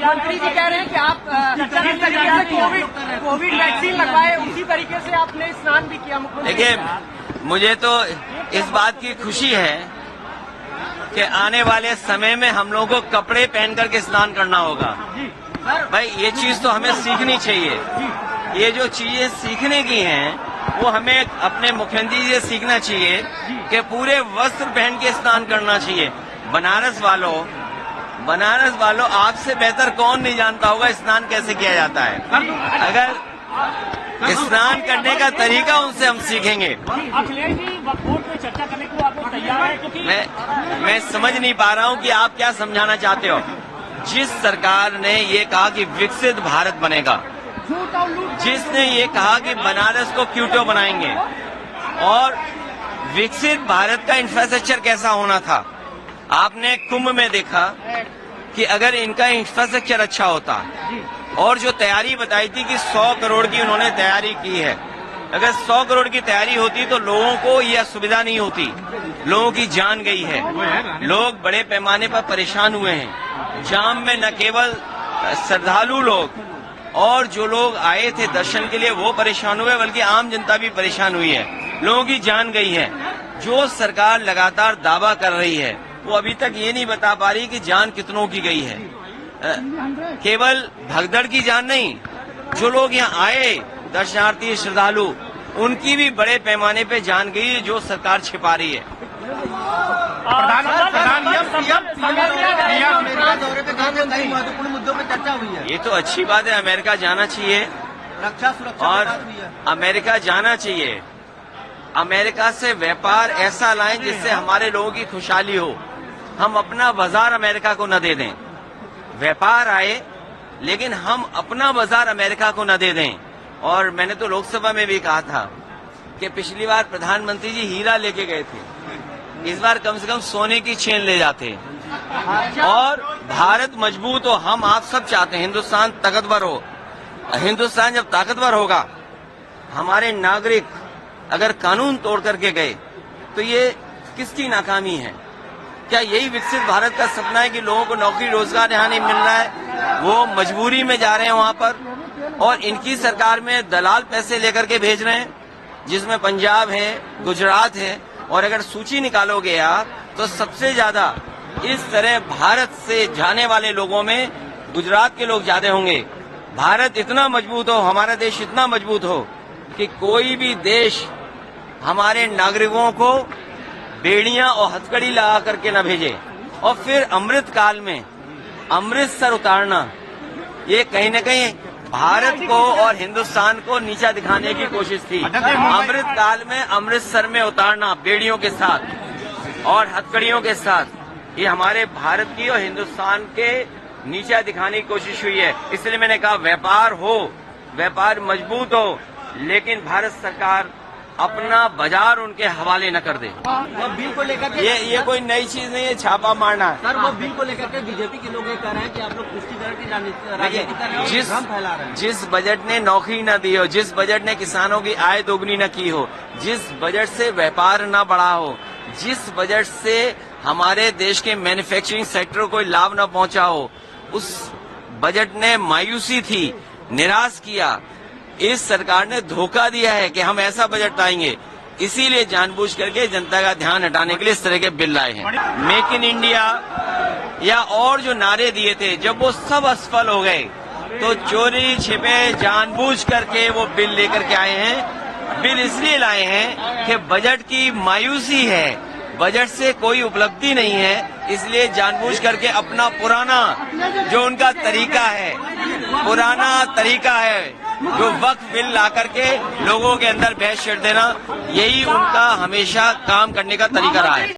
मंत्री जी कह रहे हैं कि आप जिस तरीके से कोविड वैक्सीन लगवाए उसी तरीके से आपने स्नान भी किया। देखिए, मुझे तो इस बात की खुशी है कि आने वाले समय में हम लोगों को कपड़े पहन करके स्नान करना होगा। भाई, ये चीज तो हमें सीखनी चाहिए। ये जो चीजें सीखने की हैं वो हमें अपने मुख्यमंत्री जी से सीखना चाहिए कि पूरे वस्त्र पहन के स्नान करना चाहिए। बनारस वालों आपसे बेहतर कौन नहीं जानता होगा स्नान कैसे किया जाता है। अगर स्नान करने का तरीका उनसे हम सीखेंगे। अखिलेश जी वोट पे चर्चा करने को आप लोग तैयार हैं? क्योंकि मैं समझ नहीं पा रहा हूं कि आप क्या समझाना चाहते हो। जिस सरकार ने ये कहा कि विकसित भारत बनेगा, जिसने ये कहा कि बनारस को क्यूटो बनाएंगे, और विकसित भारत का इंफ्रास्ट्रक्चर कैसा होना था आपने कुंभ में देखा कि अगर इनका इंफ्रास्ट्रक्चर अच्छा होता, और जो तैयारी बताई थी कि 100 करोड़ की उन्होंने तैयारी की है, अगर 100 करोड़ की तैयारी होती तो लोगों को यह सुविधा नहीं होती। लोगों की जान गई है, लोग बड़े पैमाने पर परेशान हुए हैं। जाम में न केवल श्रद्धालु लोग और जो लोग आए थे दर्शन के लिए वो परेशान हुए, बल्कि आम जनता भी परेशान हुई है। लोगों की जान गई है। जो सरकार लगातार दावा कर रही है वो अभी तक ये नहीं बता पा रही कि जान कितनों की गई है। केवल भगदड़ की जान नहीं, जो लोग यहाँ आए दर्शनार्थी श्रद्धालु, उनकी भी बड़े पैमाने पे जान गई है, जो सरकार छिपा रही है। महत्वपूर्ण मुद्दों पर चर्चा हुई है। ये तो अच्छी बात है, अमेरिका जाना चाहिए, रक्षा सुरक्षा और अमेरिका जाना चाहिए। अमेरिका से व्यापार ऐसा लाएं जिससे हमारे लोगों की खुशहाली हो। हम अपना बाजार अमेरिका को न दे दें। व्यापार आए, लेकिन हम अपना बाजार अमेरिका को न दे दें। और मैंने तो लोकसभा में भी कहा था कि पिछली बार प्रधानमंत्री जी हीरा लेके गए थे, इस बार कम से कम सोने की चेन ले जाते। और भारत मजबूत हो, हम आप सब चाहते हैं हिंदुस्तान ताकतवर हो। हिंदुस्तान जब ताकतवर होगा, हमारे नागरिक अगर कानून तोड़ करके गए तो ये किसकी नाकामी है? क्या यही विकसित भारत का सपना है कि लोगों को नौकरी रोजगार यहाँ नहीं मिल रहा है, वो मजबूरी में जा रहे हैं वहां पर, और इनकी सरकार में दलाल पैसे लेकर के भेज रहे हैं, जिसमें पंजाब है, गुजरात है। और अगर सूची निकालोगे आप तो सबसे ज्यादा इस तरह भारत से जाने वाले लोगों में गुजरात के लोग ज्यादा होंगे। भारत इतना मजबूत हो, हमारा देश इतना मजबूत हो कि कोई भी देश हमारे नागरिकों को बेड़ियां और हथकड़ी लगा करके न भेजे। और फिर अमृत काल में अमृतसर उतारना, ये कहीं न कहीं भारत को और हिंदुस्तान को नीचा दिखाने की कोशिश थी। अमृत काल में अमृतसर में उतारना बेड़ियों के साथ और हथकड़ियों के साथ, ये हमारे भारत की और हिंदुस्तान के नीचा दिखाने की कोशिश हुई है। इसलिए मैंने कहा व्यापार हो, व्यापार मजबूत हो, लेकिन भारत सरकार अपना बाजार उनके हवाले न कर दे। वो बिल को लेकर के ये कोई नई चीज नहीं है छापा मारना। सर, वो बिल को लेकर के बीजेपी के लोग ये कह रहे हैं कि आप लोग पुष्टिकरण की राजनीति कर रहे हैं, फैला रहे हैं। जिस बजट ने नौकरी न दी हो, जिस बजट ने किसानों की आय दोगुनी न की हो, जिस बजट से व्यापार न बढ़ा हो, जिस बजट से हमारे देश के मैन्युफैक्चरिंग सेक्टर को लाभ न पहुंचा हो, उस बजट ने मायूसी थी, निराश किया। इस सरकार ने धोखा दिया है कि हम ऐसा बजट लाएंगे, इसीलिए जानबूझ करके जनता का ध्यान हटाने के लिए इस तरह के बिल लाए हैं। मेक इन इंडिया या और जो नारे दिए थे, जब वो सब असफल हो गए तो चोरी छिपे जानबूझ करके वो बिल लेकर के आए हैं। बिल इसलिए लाए हैं कि बजट की मायूसी है, बजट से कोई उपलब्धि नहीं है, इसलिए जानबूझ करके अपना पुराना जो उनका तरीका है, पुराना तरीका है, जो वक्त बिल ला करके लोगों के अंदर बहस छेड़ देना, यही उनका हमेशा काम करने का तरीका रहा है।